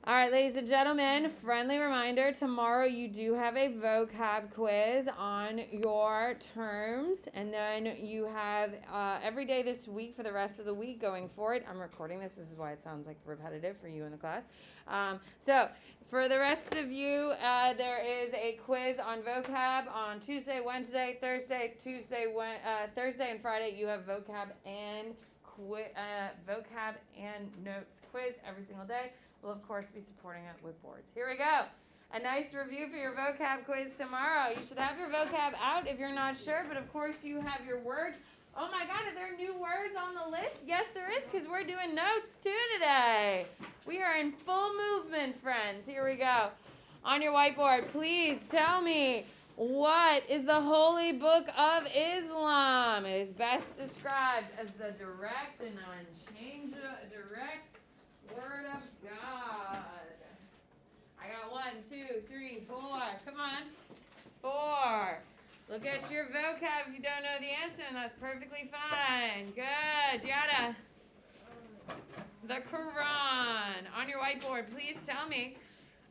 All right, ladies and gentlemen, friendly reminder, tomorrow you do have a vocab quiz on your terms, and then you have every day this week for the rest of the week going forward. I'm recording this is why it sounds like repetitive for you in the class. So for the rest of you, there is a quiz on vocab on Tuesday, Wednesday, Thursday, Thursday and Friday. You have vocab and notes quiz every single day. We'll, of course, be supporting it with boards. Here we go. A nice review for your vocab quiz tomorrow. You should have your vocab out if you're not sure, but of course you have your words. Oh my God, are there new words on the list? Yes, there is, because we're doing notes too today. We are in full movement, friends. Here we go. On your whiteboard, please tell me, what is the holy book of Islam? It is best described as the direct and direct Word of God. I got 1, 2, 3, 4. Come on. 4. Look at your vocab if you don't know the answer, and that's perfectly fine. Good. Yada. The Quran. On your whiteboard, please tell me.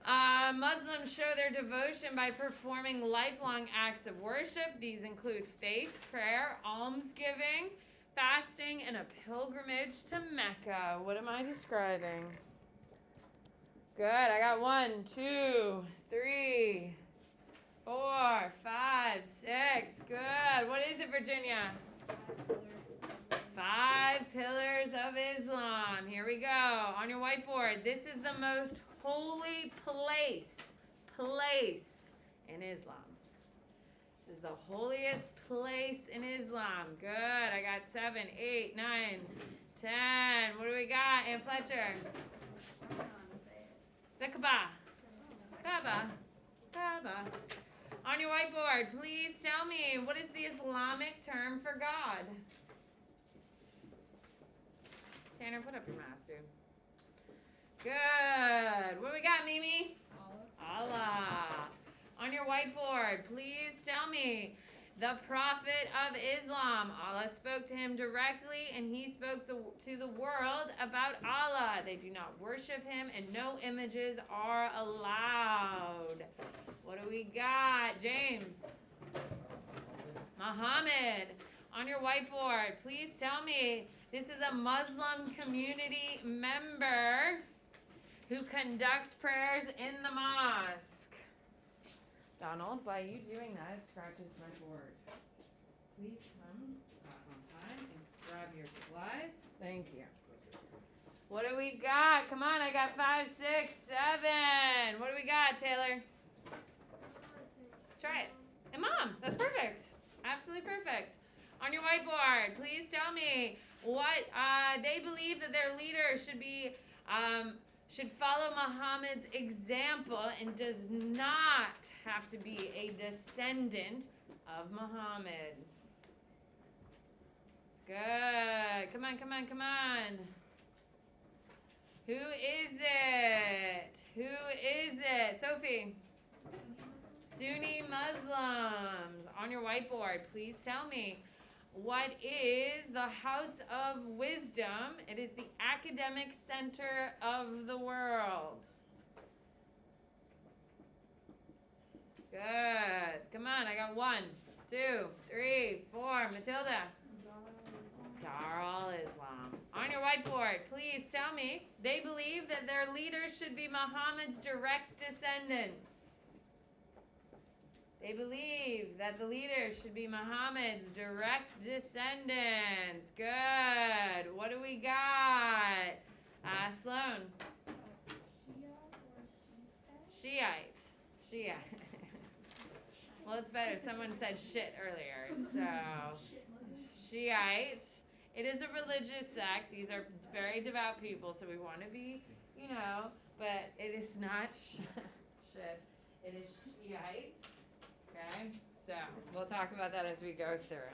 Muslims show their devotion by performing lifelong acts of worship. These include faith, prayer, almsgiving, fasting, and a pilgrimage to Mecca. What am I describing? Good. I got 1, 2, 3, 4, 5, 6. Good. What is it, Virginia? 5 pillars of Islam. Here we go. On your whiteboard, this is the most holy place in Islam. This is the holiest place in Islam. Good. I got 7, 8, 9, 10. What do we got? Aunt Fletcher. The Kaaba. On your whiteboard, please tell me, what is the Islamic term for God? Tanner, put up your mask, dude. Good. What do we got, Mimi? Allah. On your whiteboard, please tell me, the Prophet of Islam, Allah spoke to him directly, and he spoke to the world about Allah. They do not worship him, and no images are allowed. What do we got? James. Muhammad. On your whiteboard, please tell me, this is a Muslim community member who conducts prayers in the mosque. Donald, by you doing that, it scratches my board. Please come class on time and grab your supplies. Thank you. What do we got? Come on, I got 5, 6, 7. What do we got, Taylor? Try it. And Mom, that's perfect. Absolutely perfect. On your whiteboard, please tell me what they believe that their leader should follow Muhammad's example and does not have to be a descendant of Muhammad. Good. Come on. Who is it? Sophie. Sunni Muslims. On your whiteboard, please tell me, what is the House of Wisdom? It is the academic center of the world. Good. Come on, I got 1, 2, 3, 4. Matilda. Darul Islam. On your whiteboard, please tell me, they believe that their leaders should be Muhammad's direct descendants. They believe that the leaders should be Muhammad's direct descendants. Good. What do we got? Sloan. Shiite. Well, it's better. Someone said shit earlier. So, Shiite. It is a religious sect. These are very devout people, so we want to be, but it is not shit. It is Shiite. Okay, so we'll talk about that as we go through.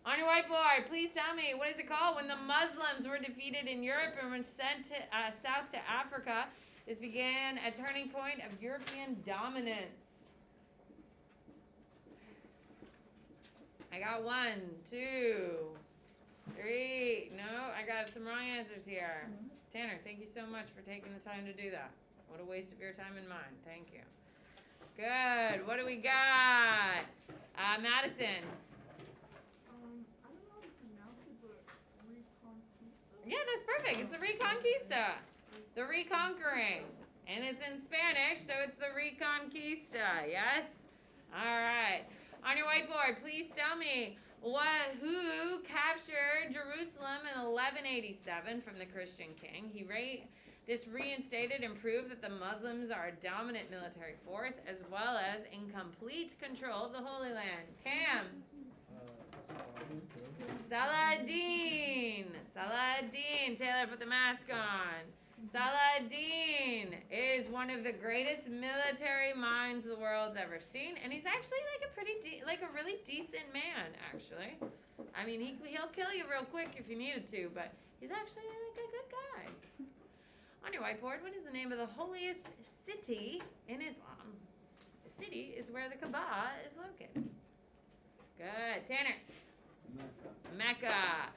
On your whiteboard, please tell me, what is it called when the Muslims were defeated in Europe and were sent south to Africa? This began a turning point of European dominance. I got 1, 2, 3. No, I got some wrong answers here. Tanner, thank you so much for taking the time to do that. What a waste of your time and mine. Thank you. Good. What do we got? Madison. I don't know how to pronounce it, but Reconquista. Yeah, that's perfect. It's the Reconquista. The reconquering. And it's in Spanish, so it's the Reconquista. Yes? All right. On your whiteboard, please tell me who captured Jerusalem in 1187 from the Christian king. This reinstated and proved that the Muslims are a dominant military force as well as in complete control of the Holy Land. Cam. Saladin. Saladin. Taylor, put the mask on. Saladin is one of the greatest military minds the world's ever seen, and he's actually like a really decent man, actually. I mean, he'll kill you real quick if you needed to, but he's actually like a good guy. On your whiteboard, what is the name of the holiest city in Islam? The city is where the Kaaba is located. Good. Tanner. Mecca.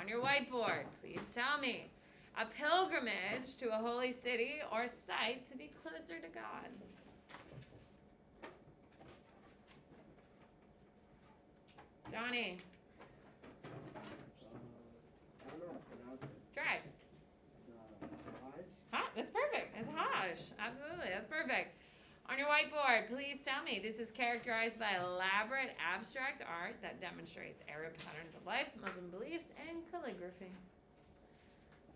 On your whiteboard, please tell me a pilgrimage to a holy city or site to be closer to God. Johnny. I don't know how to pronounce it. Try. Taj? That's perfect. That's Hajj. Absolutely. That's perfect. On your whiteboard, please tell me this is characterized by elaborate abstract art that demonstrates Arab patterns of life, Muslim beliefs, and calligraphy.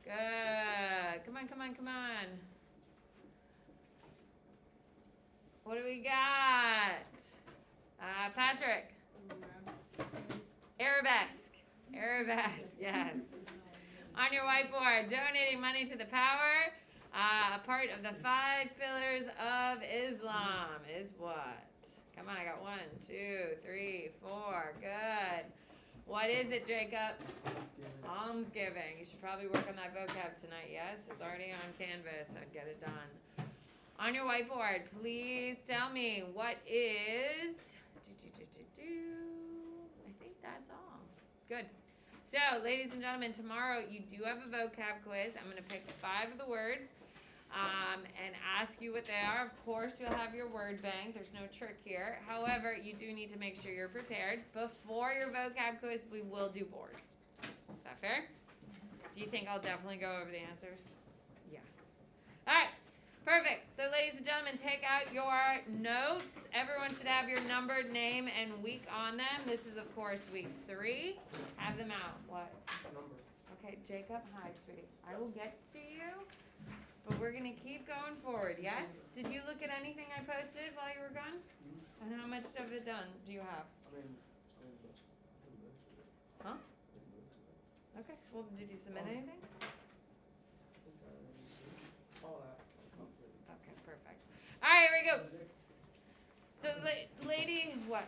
Good. Come on, come on, come on. What do we got? Patrick. Arabesque. Arabesque, yes. On your whiteboard, donating money to the power, a part of the 5 pillars of Islam is what? Come on, I got 1, 2, 3, 4. Good. What is it, Jacob? Almsgiving. You should probably work on that vocab tonight, yes? It's already on Canvas. I'd get it done. On your whiteboard, please tell me what is... I think that's all. Good. So, ladies and gentlemen, tomorrow you do have a vocab quiz. I'm going to pick 5 of the words and ask you what they are. Of course, you'll have your word bank. There's no trick here. However, you do need to make sure you're prepared. Before your vocab quiz, we will do boards. Is that fair? Do you think I'll definitely go over the answers? Yes. All right. Perfect. So, ladies and gentlemen, take out your notes. Everyone should have your numbered name and week on them. This is, of course, week 3. Have them out. What? Number. Okay, Jacob. Hi, sweetie. I will get to you, but we're going to keep going forward, yes? Did you look at anything I posted while you were gone? And how much of it done do you have? Huh? Okay. Well, did you submit anything? All that. Okay, perfect. All right, here we go. So, lady, what?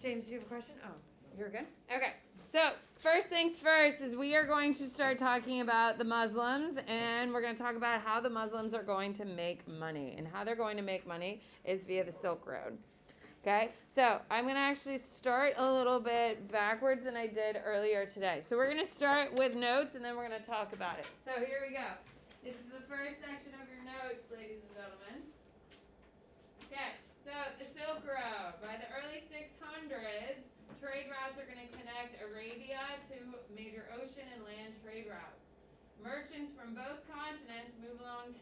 James, do you have a question? Oh, you're good? Okay. So, first things first is we are going to start talking about the Muslims, and we're going to talk about how the Muslims are going to make money. And how they're going to make money is via the Silk Road. Okay? So, I'm going to actually start a little bit backwards than I did earlier today. So, we're going to start with notes, and then we're going to talk about it. So, here we go. This is the first section of your notes, ladies and gentlemen. Okay, so the Silk Road. By the early 600s, trade routes are going to connect Arabia to major ocean and land trade routes. Merchants from both continents move along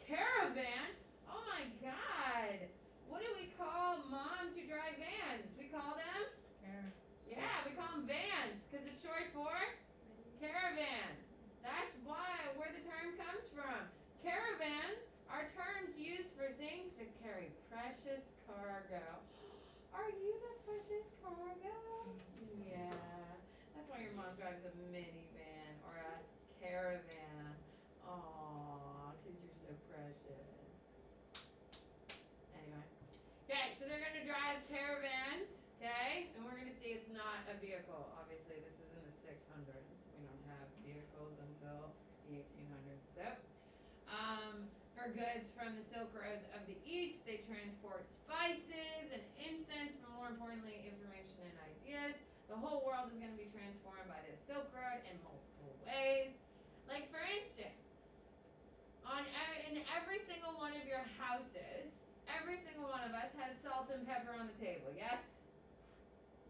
caravan. Oh my God! What do we call moms who drive vans? We call them? Yeah, we call them vans because it's short for caravans. That's where the term comes from. Caravans are terms used for things to carry precious cargo. Are you the precious cargo? Yeah. That's why your mom drives a minivan or a caravan. Aww, because you're so precious. Anyway. Okay, so they're going to drive caravans, okay? And we're going to see it's not a vehicle. Obviously, this is in the 600s. We don't have vehicles until the 1800s. So, for goods from the Silk Roads of the East, they transport spices and incense, but more importantly, information and ideas. The whole world is going to be transformed by this Silk Road in multiple ways. Like, for instance, in every single one of your houses, every single one of us has salt and pepper on the table, yes?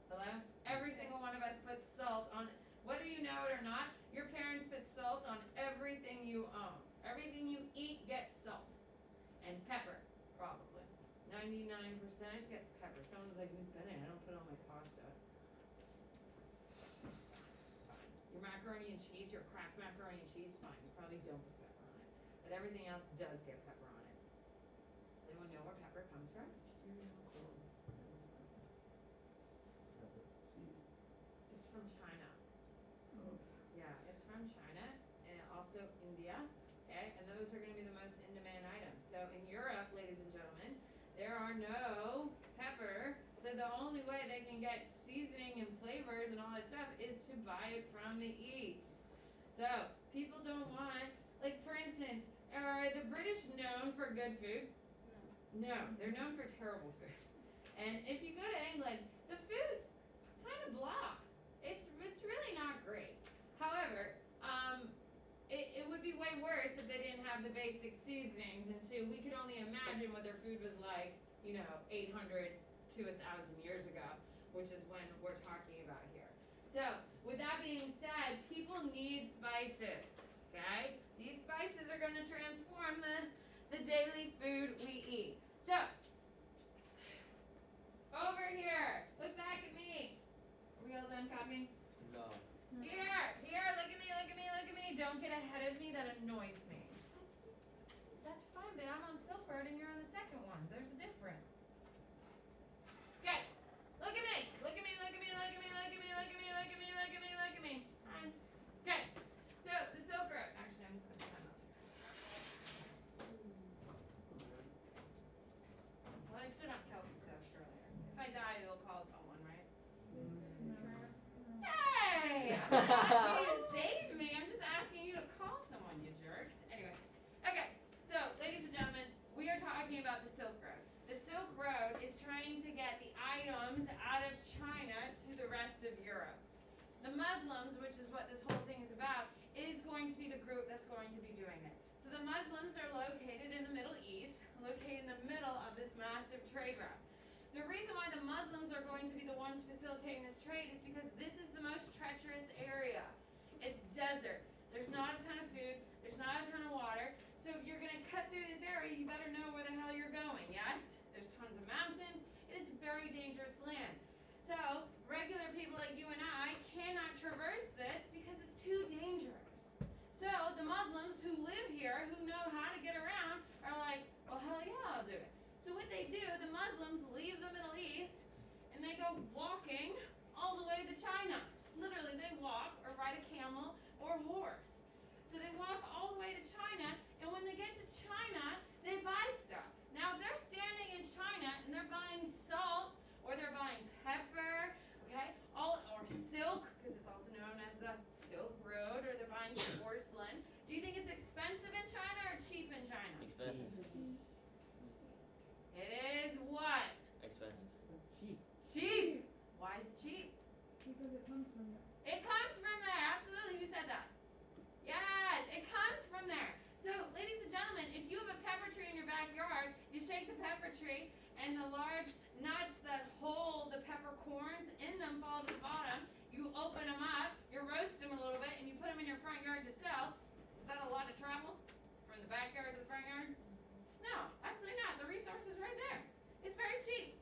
Hello? Every single one of us puts salt on, whether you know it or not, your parents put salt on everything you own. Everything you eat gets salt. And pepper, probably. 99% gets pepper. Someone's like, Miss Bennett, I don't put it on my pasta. Your macaroni and cheese, your Kraft macaroni and cheese, fine. You probably don't put pepper on it. But everything else does get pepper on it. Does anyone know where pepper comes from? It's from China. Yeah, it's from China and also India. Okay, and those are going to be the most in-demand items. So in Europe, ladies and gentlemen, there are no pepper. So the only way they can get seasoning and flavors and all that stuff is to buy it from the East. So people don't want, like for instance, are the British known for good food? No, they're known for terrible food. And if you go to England, the food's kind of blah. It's really not great. However, it would be way worse if they didn't have the basic seasonings, and so we could only imagine what their food was like, 800 to 1,000 years ago, which is when we're talking about here. So, with that being said, people need spices, okay? These spices are going to transform the daily food we eat. So, over here, look back at me. Are we all done copying? No. Here, look at me. Don't get ahead of me, that annoys me. That's fine, but I'm on Silk Road and you're on the second one. There's a difference. Okay, look at me. Fine. Okay, so the Silk Road. Actually, I'm just going to stand up here. Well, I stood on Kelsey's desk earlier. If I die, you'll call someone, right? Hey! I'm not asking you to save me. I'm just asking you to call someone, you jerks. Anyway. Okay. So, ladies and gentlemen, we are talking about the Silk Road. The Silk Road is trying to get the items out of China to the rest of Europe. The Muslims, which is what this whole thing is about, is going to be the group that's going to be doing it. So the Muslims are located in the Middle East, located in the middle of this massive trade route. The reason why the Muslims are going to be the ones facilitating this trade is because this is the most treacherous area. It's desert. There's not a ton of food. There's not a ton of water. So if you're going to cut through this area, you better know where the hell you're going, yes? There's tons of mountains. It is very dangerous land. So regular people like you and I cannot traverse this because it's too dangerous. So the Muslims who live here, who know how to get around, are like, well, hell yeah, I'll do it. So what they do, the Muslims leave the Middle East and they go walking all the way to China. Literally, they walk or ride a camel or a horse. So they walk all the way to China, and when they get to China, they buy stuff. Now, if they're standing in China and they're buying salt or they're buying pepper, okay, or silk, because it's also known as the Silk Road, or they're buying porcelain, do you think it's expensive in China or cheap in China? Expensive. It is what? Expensive. Cheap. Cheap. Why is it cheap? Because it comes from there. It comes from there. Absolutely. Who said that? Yes, it comes from there. So, ladies and gentlemen, if you have a pepper tree in your backyard, you shake the pepper tree, and the large nuts that hold the peppercorns in them fall to the bottom. You open them up, you roast them a little bit, and you put them in your front yard to sell. Is that a lot of travel from the backyard to the front yard? No, absolutely not. The resource is right there. It's very cheap.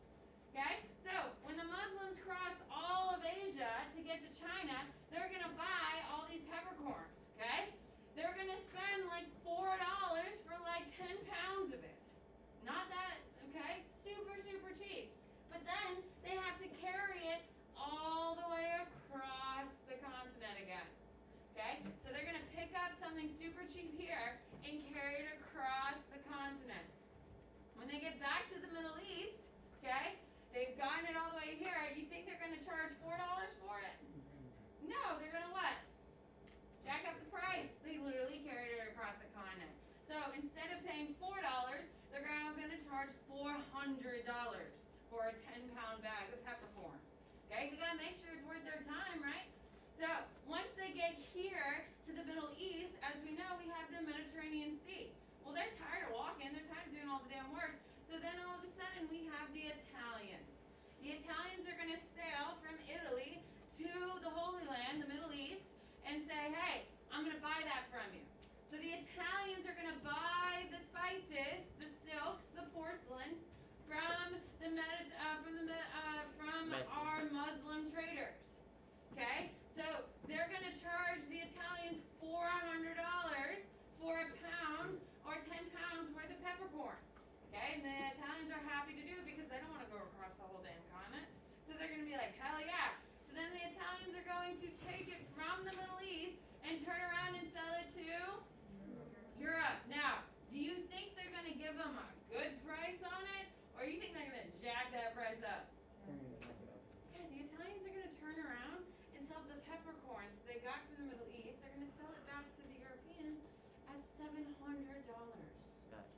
Okay? So, when the Muslims cross all of Asia to get to China, they're going to buy all these peppercorns. Okay? They're going to spend like $4 for like 10 pounds of it. Not that, okay? Super, super cheap. But then they have to carry it all the way across the continent again. Okay? So they're going to pick up something super cheap here and carry it across the continent. When they get back to the Middle East, okay, they've gotten it all the way here, you think they're going to charge $4 for it? No, they're going to what? Jack up the price. They literally carried it across the continent. So instead of paying $4, they're going to charge $400 for a 10-pound bag of peppercorns. Okay, we got to make sure it's worth their time, right? So once they get here to the Middle East, as we know, we have the Mediterranean Sea. Well, they're tired of walking. They're tired of doing all the damn work. So then all of a sudden we have the Italians. The Italians are going to sail from Italy to the Holy Land, the Middle East, and say, hey, I'm going to buy that from you. So the Italians are going to buy the spices, the silks, the porcelains from our Muslim traders. Okay? So they're going to charge the Italians $400 for a pound or 10 pounds worth of peppercorns. Okay? And the Italians are happy to do it because they don't want to go across the whole damn continent. So they're going to be like, hell yeah. So then the Italians are going to take it from the Middle East and turn around and sell it to Europe. Now, do you think they're going to give them a good price on it? Or you think they're going to jack that price up? Yeah, the Italians are going to turn around and sell the peppercorns they got from the Middle East. They're going to sell it back to the Europeans at $700. Nice.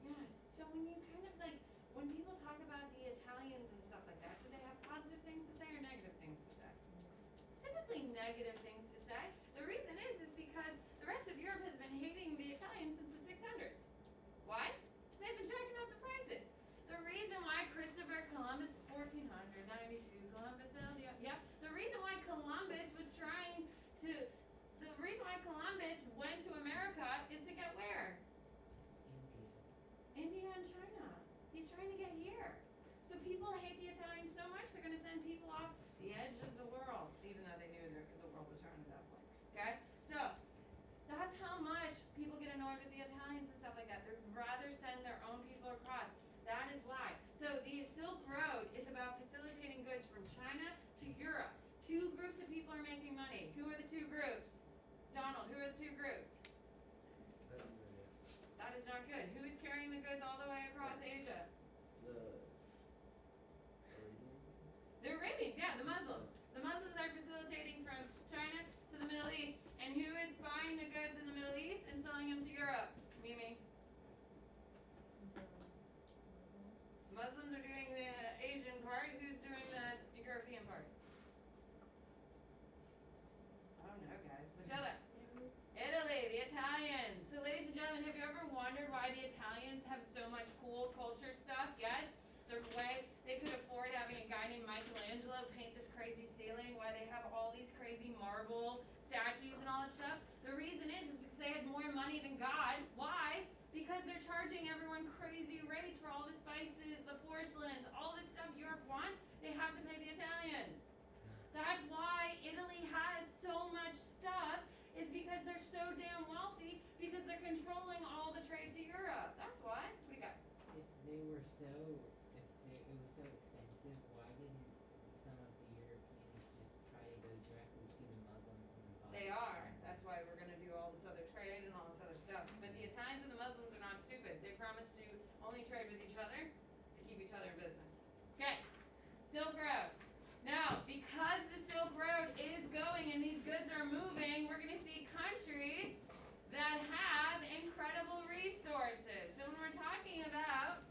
Yes. So when you kind of like, when people talk about the Italians and stuff like that, do they have positive things to say or negative things to say? Typically negative things to say. The reason is because the rest of Europe has been hating the Italians since the 600s. Why? They've been jacking up the prices. The reason why Christopher Columbus, 1492, Columbus, yeah. The reason why Columbus went to America is to get where? India and China. He's trying to get here. So people hate the Italians so much, they're going to send people off the edge of the world, even though they knew the world was turning at that point. Okay? So, that's how much people get annoyed with the Italians and stuff like that. They'd rather send their own people across. That is why. So, the Silk Road is about facilitating goods from China to Europe. Two groups of people are making money. Who are the two groups? Donald, who are the two groups? That is not good. Who is carrying the goods all the way across Asia? The Arabians, yeah, the Muslims. The Muslims are facilitating from China to the Middle East. And who is buying the goods in the Middle East and selling them to Europe? Mimi. Muslims are doing the Asian part. Who's doing the European part? Oh no, guys. Matilda. Italy, the Italians. So ladies and gentlemen, have you ever wondered why the Italians have so much cool culture stuff? Yes? The way they could afford having a guy named Michelangelo paint this crazy ceiling, why they have all these crazy marble statues and all that stuff. The reason is because they had more money than God. Why? Because they're charging everyone crazy rates for all the spices, the porcelains, all this stuff Europe wants. They have to pay the Italians. That's why Italy has so much stuff, is because they're so damn wealthy, because they're controlling all the trade to Europe. That's why. What do you got? If it was so expensive, why didn't some of the Europeans just try to go directly to the Muslims and buy? They are. That's why we're going to do all this other trade and all this other stuff. But the Italians and the Muslims are not stupid. They promise to only trade with each other to keep each other in business. Okay. Silk Road. Now, because the Silk Road is going and these goods are moving, we're going to see countries that have incredible resources. So when we're talking about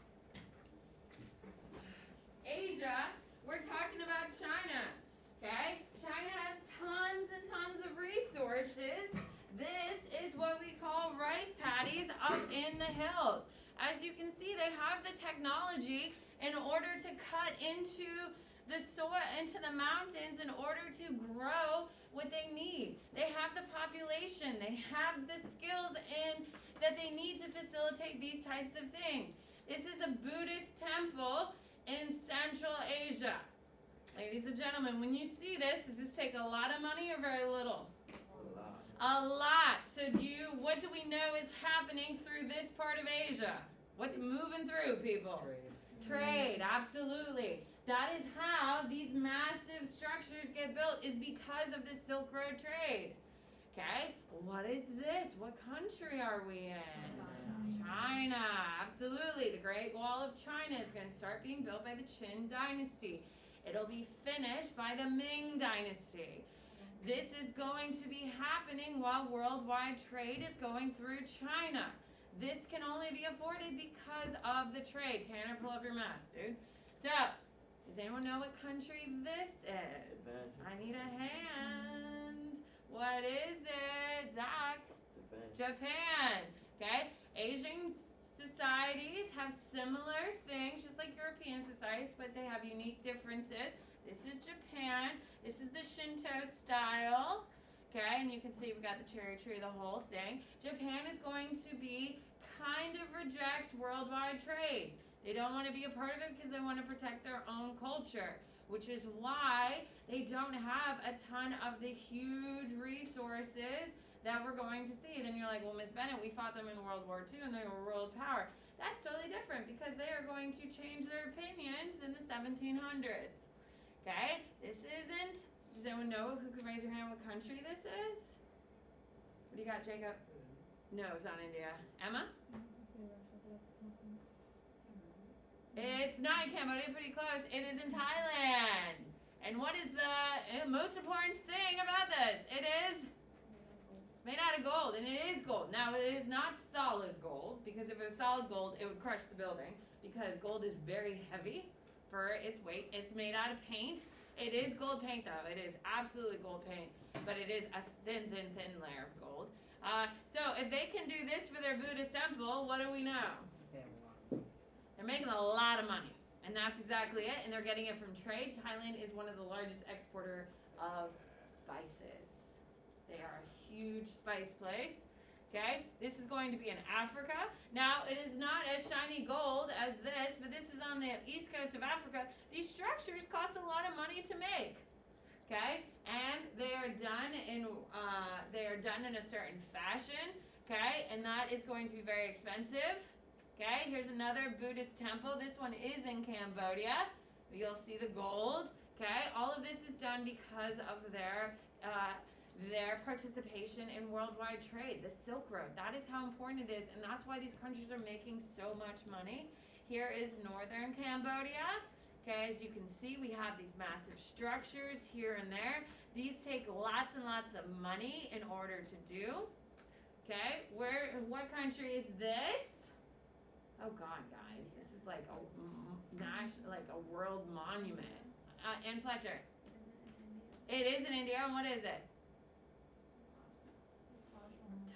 Asia, we're talking about China. Okay? China has tons and tons of resources. This is what we call rice paddies up in the hills. As you can see, they have the technology in order to cut into the soil, into the mountains, in order to grow what they need. They have the population, they have the skills that they need to facilitate these types of things. This is a Buddhist temple in Central Asia. Ladies and gentlemen, when you see this, does this take a lot of money or very little? A lot. So what do we know is happening through this part of Asia? What's moving through, people? Trade, absolutely. That is how these massive structures get built, is because of the Silk Road trade. Okay, what is this? What country are we in? China, absolutely. The Great Wall of China is going to start being built by the Qin dynasty. It'll be finished by the Ming dynasty. This is going to be happening while worldwide trade is going through China. This can only be afforded because of the trade. Tanner, pull up your mask, dude. So, does anyone know what country this is? I need a hand. What is it? Zach? Japan. Okay? Asian societies have similar things, just like European societies, but they have unique differences. This is Japan. This is the Shinto style. Okay, and you can see we've got the cherry tree, the whole thing. Japan is going to be kind of rejects worldwide trade. They don't want to be a part of it because they want to protect their own culture, which is why they don't have a ton of the huge resources that we're going to see. Then you're like, well, Miss Bennett, we fought them in World War II and they were world power. That's totally different because they are going to change their opinions in the 1700s. Okay? This isn't, does anyone know who can raise your hand what country this is? What do you got, Jacob? No, it's not India. Emma? It's not in Cambodia, pretty close. It is in Thailand. And what is the most important thing about this? It is made out of gold, and it is gold. Now, it is not solid gold, because if it was solid gold, it would crush the building, because gold is very heavy for its weight. It's made out of paint. It is gold paint, though. It is absolutely gold paint, but it is a thin, thin, thin layer of gold. So if they can do this for their Buddhist temple, what do we know? They're making a lot of money, and that's exactly it, and they're getting it from trade. Thailand is one of the largest exporter of spices. They are a huge spice place. Okay, this is going to be in Africa. Now, it is not as shiny gold as this, but this is on the east coast of Africa. These structures cost a lot of money to make. Okay, and they are done in a certain fashion. Okay, and that is going to be very expensive. Okay, here's another Buddhist temple. This one is in Cambodia. You'll see the gold. Okay, all of this is done because of their participation in worldwide trade, the Silk Road. That is how important it is, and that's why these countries are making so much money. Here is northern Cambodia. Okay, as you can see, we have these massive structures here and there. These take lots and lots of money in order to do. Okay, what country is this? Oh God, guys, this is like a world monument. Ann Fletcher. It is in India, and what is it?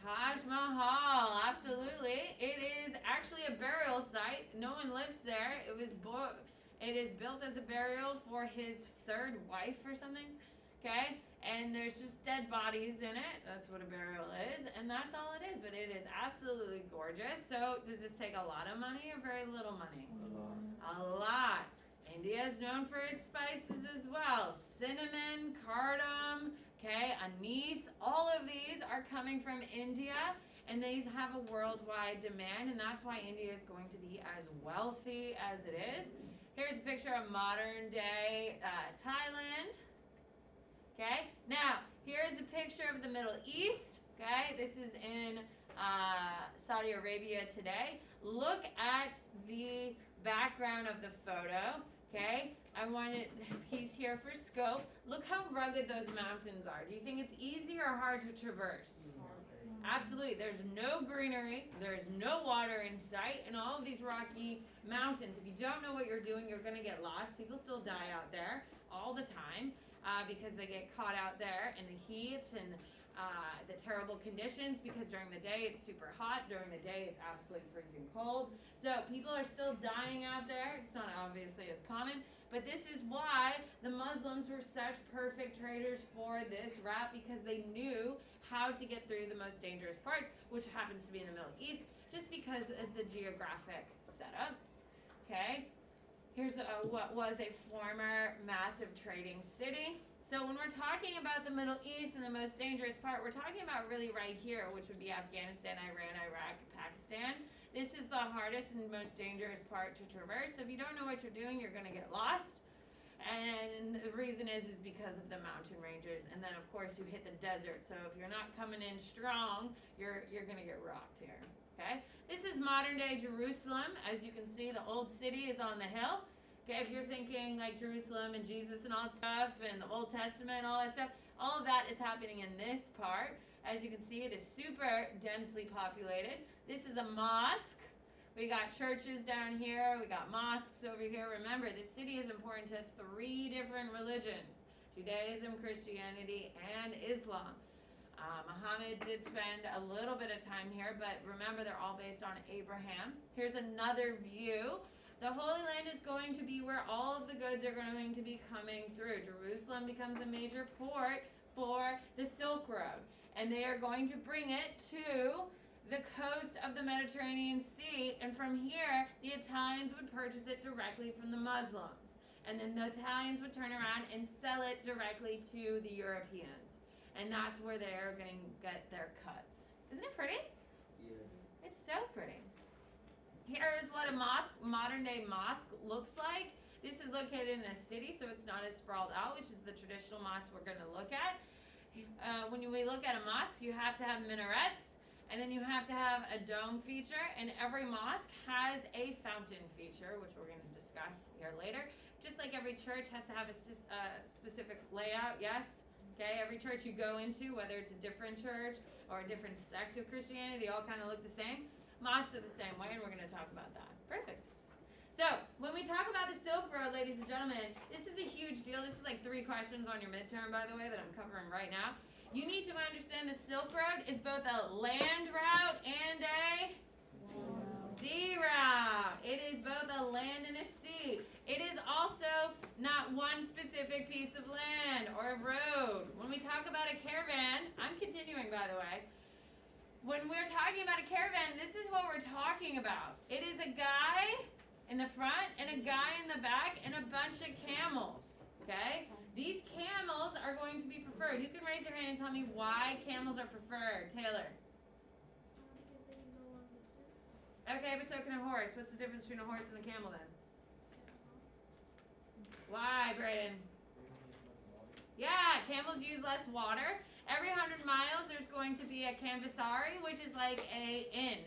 Taj Mahal, absolutely. It is actually a burial site. No one lives there. It is built as a burial for his third wife or something. Okay? And there's just dead bodies in it. That's what a burial is. And that's all it is. But it is absolutely gorgeous. So does this take a lot of money or very little money? A lot. India is known for its spices as well. Cinnamon, cardamom, okay, anise. All of these are coming from India. And these have a worldwide demand. And that's why India is going to be as wealthy as it is. Here's a picture of modern day Thailand. Okay, now here's a picture of the Middle East. Okay, this is in Saudi Arabia today. Look at the background of the photo. Okay, he's here for scope. Look how rugged those mountains are. Do you think it's easy or hard to traverse? Absolutely. There's no greenery. There's no water in sight. And all of these rocky mountains, if you don't know what you're doing, you're going to get lost. People still die out there all the time because they get caught out there in the heat and the terrible conditions, because during the day it's super hot. During the day it's absolutely freezing cold. So people are still dying out there. It's not obviously as common. But this is why the Muslims were such perfect traders for this route, because they knew how to get through the most dangerous part, which happens to be in the Middle East, just because of the geographic setup. Okay, here's what was a former massive trading city. So when we're talking about the Middle East and the most dangerous part, we're talking about really right here, which would be Afghanistan, Iran, Iraq, Pakistan. This is the hardest and most dangerous part to traverse. So if you don't know what you're doing, you're going to get lost. And the reason is because of the mountain ranges. And then, of course, you hit the desert. So if you're not coming in strong, you're going to get rocked here. Okay? This is modern-day Jerusalem. As you can see, the old city is on the hill. Okay, if you're thinking like Jerusalem and Jesus and all that stuff and the Old Testament and all that stuff, all of that is happening in this part. As you can see, it is super densely populated. This is a mosque. We got churches down here. We got mosques over here. Remember, this city is important to 3 different religions: Judaism, Christianity, and Islam. Muhammad did spend a little bit of time here, but remember they're all based on Abraham. Here's another view. The Holy Land is going to be where all of the goods are going to be coming through. Jerusalem becomes a major port for the Silk Road, and they are going to bring it to the coast of the Mediterranean Sea, and from here, the Italians would purchase it directly from the Muslims, and then the Italians would turn around and sell it directly to the Europeans, and that's where they're going to get their cuts. Isn't it pretty? Yeah. It's so pretty. Here is what a mosque, modern day mosque, looks like. This is located in a city, so it's not as sprawled out, which is the traditional mosque we're going to look at. When we look at a mosque, you have to have minarets, and then you have to have a dome feature, and every mosque has a fountain feature, which we're going to discuss here later. Just like every church has to have a specific layout, yes? Okay, every church you go into, whether it's a different church or a different sect of Christianity, they all kind of look the same. Mosques are the same way, and we're going to talk about that. Perfect. So, when we talk about the Silk Road, ladies and gentlemen, this is a huge deal. This is like 3 questions on your midterm, by the way, that I'm covering right now. You need to understand the Silk Road is both a land route and a sea route. It is both a land and a sea. It is also not one specific piece of land or a road. When we talk about a caravan, I'm continuing, by the way. When we're talking about a caravan, this is what we're talking about. It is a guy in the front and a guy in the back and a bunch of camels, okay? These camels are going to be preferred. Who can raise their hand and tell me why camels are preferred? Taylor. Because they can go on distance. Okay, but so can a horse. What's the difference between a horse and a camel then? Why, Brayden? Yeah, camels use less water. Every 100 miles, there's going to be a canvassari, which is like a inn.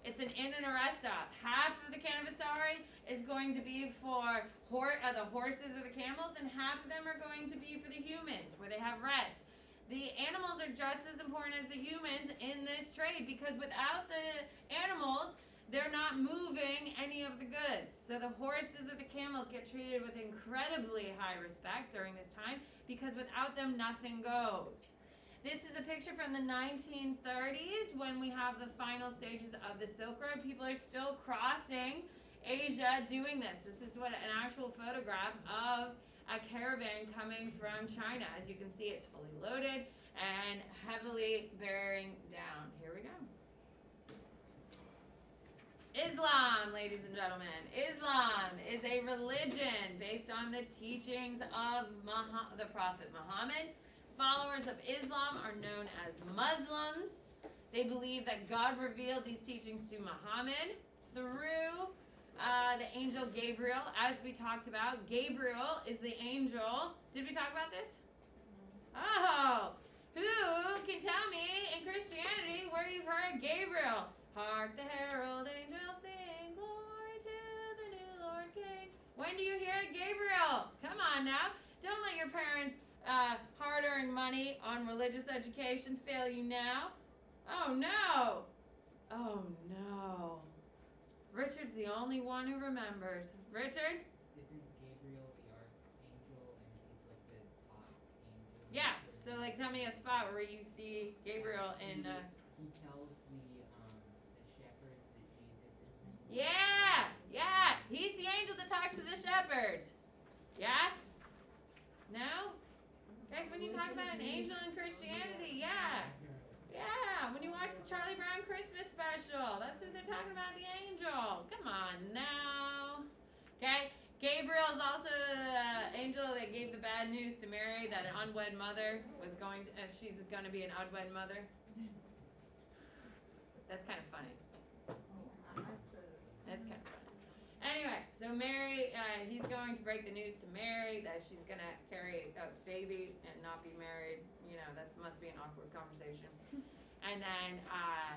It's an inn and a rest stop. Half of the canvassari is going to be for the horses or the camels, and half of them are going to be for the humans, where they have rest. The animals are just as important as the humans in this trade, because without the animals, they're not moving any of the goods. So the horses or the camels get treated with incredibly high respect during this time, because without them, nothing goes. This is a picture from the 1930s when we have the final stages of the Silk Road. People are still crossing Asia doing this. This is what an actual photograph of a caravan coming from China. As you can see, it's fully loaded and heavily bearing down. Here we go. Islam, ladies and gentlemen. Islam is a religion based on the teachings of the Prophet Muhammad. Followers of Islam are known as Muslims. They believe that God revealed these teachings to Muhammad through the angel Gabriel. As we talked about, Gabriel is the angel. Did we talk about this? Oh, who can tell me in Christianity where you've heard Gabriel? Hark the herald angels sing, glory to the new Lord King. When do you hear Gabriel? Come on now. Don't let your parents' hard-earned money on religious education fail you now. Oh no. Oh no. Richard's the only one who remembers. Richard? Isn't Gabriel the archangel and he's like the top angel? Yeah. So like tell me a spot where you see Gabriel in He tells the shepherds that Jesus is born. Yeah. He's the angel that talks to the shepherds. Yeah? No? Guys, when you talk about an angel in Christianity, yeah. When you watch the Charlie Brown Christmas special, that's what they're talking about, the angel. Come on now. Okay? Gabriel is also the angel that gave the bad news to Mary that an unwed mother was she's going to be an unwed mother. That's kind of funny. That's kind of funny. Anyway, so Mary, he's going to break the news to Mary that she's going to carry a baby and not be married. You know, that must be an awkward conversation. And then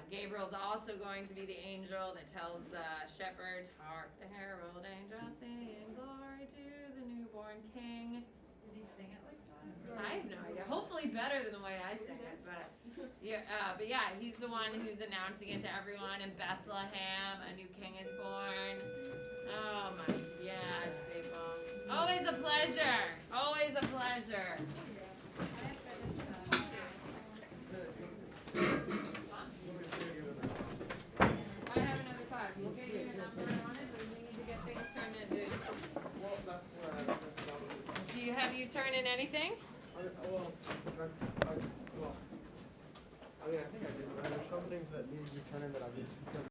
Gabriel's also going to be the angel that tells the shepherds, hark the herald angels sing, glory to the newborn king. Did he sing it like that? I have no idea. Hopefully better than the way I sing it, but yeah, he's the one who's announcing it to everyone in Bethlehem. A new king is born. Oh my gosh, people! Always a pleasure. Always a pleasure. I finished you turn in anything? I mean, I think I did. There's some things that need to be turned in that I've just